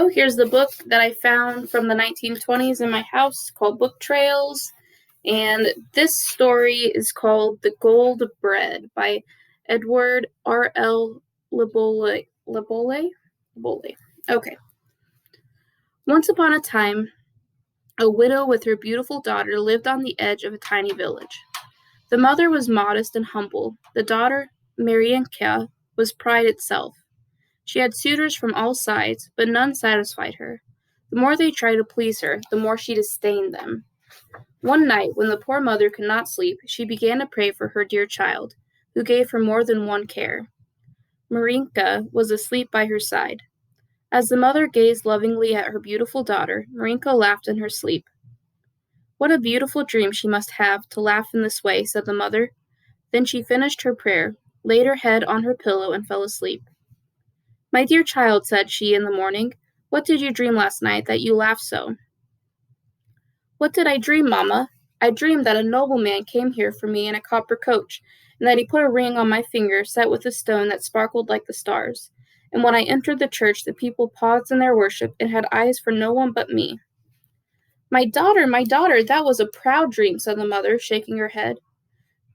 So here's the book that I found from the 1920s in my house called Book Trails. And this story is called The Gold Bread by Edward R.L. Lebole. Okay. Once upon a time, a widow with her beautiful daughter lived on the edge of a tiny village. The mother was modest and humble. The daughter, Marienka, was pride itself. She had suitors from all sides, but none satisfied her. The more they tried to please her, the more she disdained them. One night, when the poor mother could not sleep, she began to pray for her dear child, who gave her more than one care. Marinka was asleep by her side. As the mother gazed lovingly at her beautiful daughter, Marinka laughed in her sleep. "What a beautiful dream she must have to laugh in this way," said the mother. Then she finished her prayer, laid her head on her pillow, and fell asleep. "My dear child," said she in the morning, "what did you dream last night that you laughed so?" "What did I dream, mamma? I dreamed that a nobleman came here for me in a copper coach, and that he put a ring on my finger set with a stone that sparkled like the stars. And when I entered the church, the people paused in their worship and had eyes for no one but me." My daughter, that was a proud dream," said the mother, shaking her head.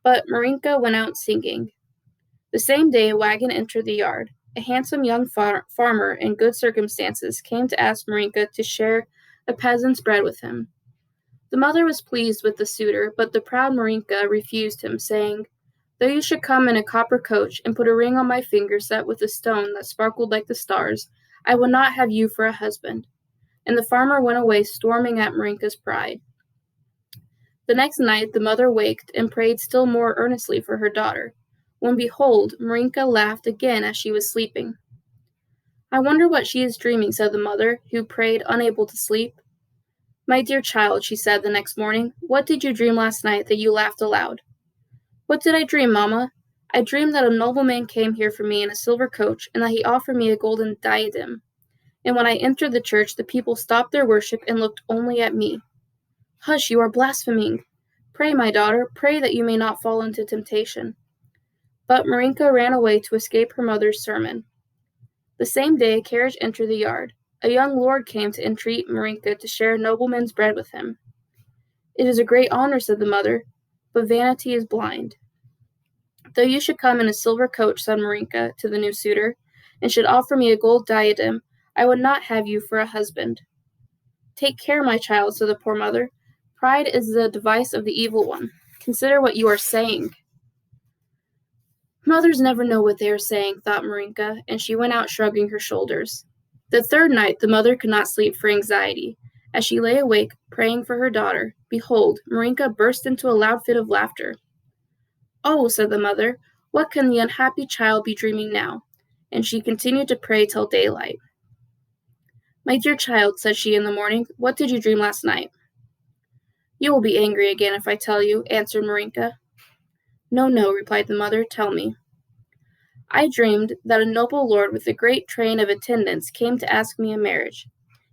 But Marinka went out singing. The same day a wagon entered the yard. A handsome young farmer in good circumstances came to ask Marinka to share a peasant's bread with him. The mother was pleased with the suitor, but the proud Marinka refused him, saying, "Though you should come in a copper coach and put a ring on my finger set with a stone that sparkled like the stars, I will not have you for a husband." And the farmer went away storming at Marinka's pride. The next night the mother waked and prayed still more earnestly for her daughter, when behold, Marinka laughed again as she was sleeping. "I wonder what she is dreaming," said the mother, who prayed, unable to sleep. "My dear child," she said the next morning, "what did you dream last night that you laughed aloud?" "What did I dream, mamma? I dreamed that a nobleman came here for me in a silver coach, and that he offered me a golden diadem. And when I entered the church, the people stopped their worship and looked only at me." "Hush, you are blaspheming. Pray, my daughter, pray that you may not fall into temptation." But Marinka ran away to escape her mother's sermon. The same day a carriage entered the yard. A young lord came to entreat Marinka to share a nobleman's bread with him. "It is a great honor," said the mother, "but vanity is blind." "Though you should come in a silver coach," said Marinka to the new suitor, "and should offer me a gold diadem, I would not have you for a husband." "Take care, my child," said the poor mother. "Pride is the device of the evil one. Consider what you are saying." "Mothers never know what they are saying," thought Marinka, and she went out shrugging her shoulders. The third night the mother could not sleep for anxiety. As she lay awake, praying for her daughter, behold, Marinka burst into a loud fit of laughter. "Oh," said the mother, "what can the unhappy child be dreaming now?" And she continued to pray till daylight. "My dear child," said she in the morning, "what did you dream last night?" "You will be angry again if I tell you," answered Marinka. "No, no," replied the mother, "tell me." "I dreamed that a noble lord with a great train of attendants came to ask me in marriage.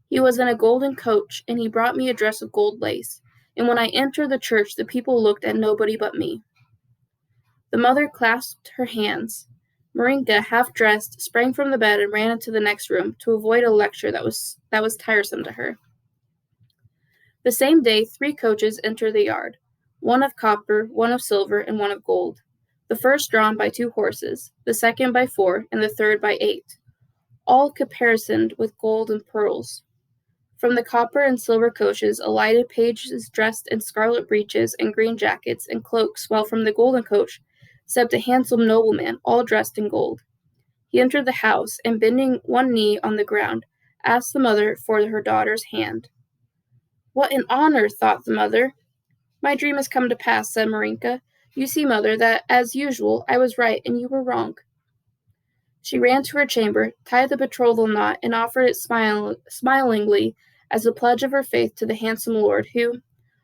He was in a golden coach, and he brought me a dress of gold lace, and when I entered the church the people looked at nobody but me." The mother clasped her hands. Marinka, half dressed, sprang from the bed and ran into the next room to avoid a lecture that was tiresome to her. The same day 3 coaches entered the yard, one of copper, one of silver, and one of gold, the first drawn by 2 horses, the second by 4, and the third by 8, all caparisoned with gold and pearls. From the copper and silver coaches alighted pages dressed in scarlet breeches and green jackets and cloaks, while from the golden coach stepped a handsome nobleman, all dressed in gold. He entered the house, and bending one knee on the ground, asked the mother for her daughter's hand. "What an honor," thought the mother. "My dream has come to pass," said Marinka. "You see, mother, that, as usual, I was right and you were wrong." She ran to her chamber, tied the betrothal knot, and offered it smilingly as a pledge of her faith to the handsome lord, who,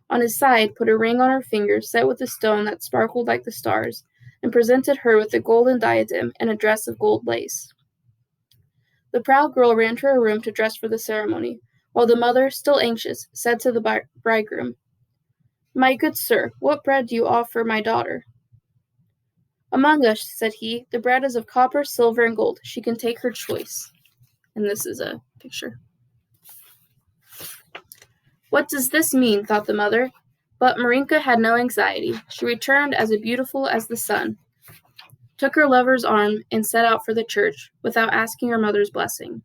on his side, put a ring on her finger set with a stone that sparkled like the stars, and presented her with a golden diadem and a dress of gold lace. The proud girl ran to her room to dress for the ceremony, while the mother, still anxious, said to the bridegroom, "My good sir, what bread do you offer my daughter?" "Among us," said he, "the bread is of copper, silver, and gold. She can take her choice." And this is a picture. What does this mean? Thought the mother. But Marinka had no anxiety. She returned as beautiful as the sun, took her lover's arm, and set out for the church, without asking her mother's blessing.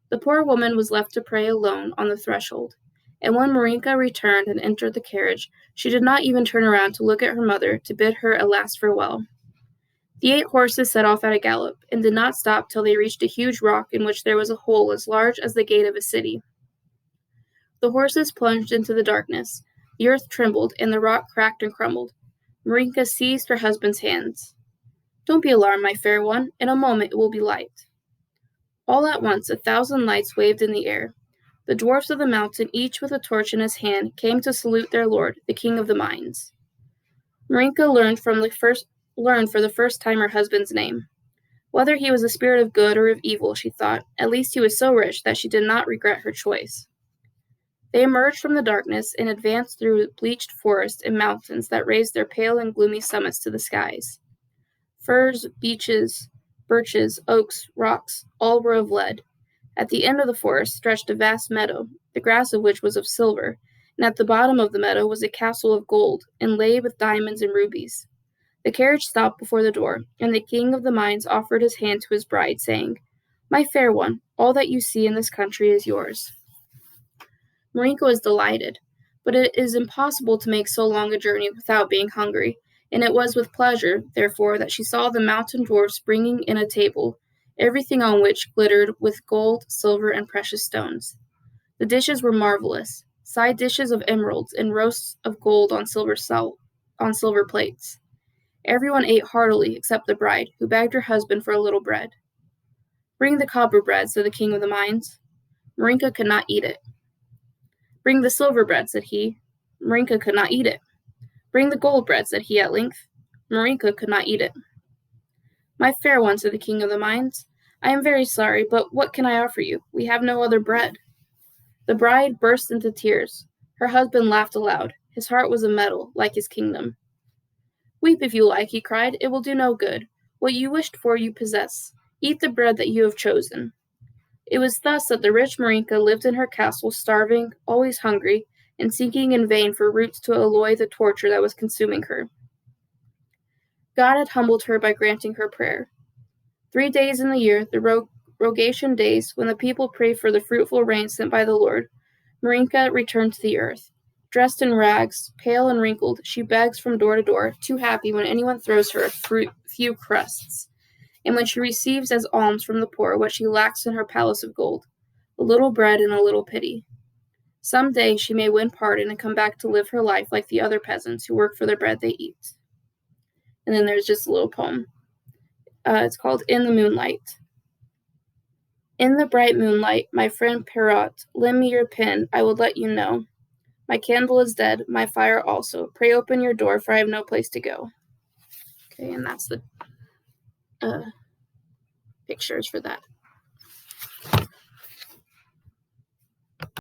The poor woman was left to pray alone on the threshold, and when Marinka returned and entered the carriage, she did not even turn around to look at her mother to bid her a last farewell. The 8 horses set off at a gallop, and did not stop till they reached a huge rock in which there was a hole as large as the gate of a city. The horses plunged into the darkness. The earth trembled, and the rock cracked and crumbled. Marinka seized her husband's hands. "Don't be alarmed, my fair one. In a moment it will be light." All at once 1,000 lights waved in the air. The dwarfs of the mountain, each with a torch in his hand, came to salute their lord, the king of the mines. Marinka learned for the first time her husband's name. Whether he was a spirit of good or of evil, she thought, at least he was so rich that she did not regret her choice. They emerged from the darkness and advanced through bleached forests and mountains that raised their pale and gloomy summits to the skies. Firs, beeches, birches, oaks, rocks, all were of lead. At the end of the forest stretched a vast meadow, the grass of which was of silver, and at the bottom of the meadow was a castle of gold, inlaid with diamonds and rubies. The carriage stopped before the door, and the king of the mines offered his hand to his bride, saying, "My fair one, all that you see in this country is yours." Marinka was delighted, but it is impossible to make so long a journey without being hungry, and it was with pleasure, therefore, that she saw the mountain dwarfs bringing in a table, everything on which glittered with gold, silver, and precious stones. The dishes were marvelous, side dishes of emeralds and roasts of gold on silver plates. Everyone ate heartily except the bride, who begged her husband for a little bread. "Bring the copper bread," said the king of the mines. Marinka could not eat it. "Bring the silver bread," said he. Marinka could not eat it. "Bring the gold bread," said he at length. Marinka could not eat it. "My fair one," said the king of the mines, "I am very sorry, but what can I offer you? We have no other bread." The bride burst into tears. Her husband laughed aloud. His heart was of metal, like his kingdom. "Weep if you like," he cried. "It will do no good. What you wished for you possess. Eat the bread that you have chosen." It was thus that the rich Marinka lived in her castle, starving, always hungry, and seeking in vain for roots to allay the torture that was consuming her. God had humbled her by granting her prayer. 3 days in the year, the rogation days, when the people pray for the fruitful rain sent by the Lord, Marinka returned to the earth. Dressed in rags, pale and wrinkled, she begs from door to door, too happy when anyone throws her a few crusts, and when she receives as alms from the poor what she lacks in her palace of gold, a little bread and a little pity. Some day she may win pardon and come back to live her life like the other peasants who work for the bread they eat. And then there's just a little poem. It's called In the Moonlight. In the bright moonlight, my friend Perrot, lend me your pen, I will let you know. My candle is dead, my fire also. Pray open your door, for I have no place to go. Okay, and that's the pictures for that.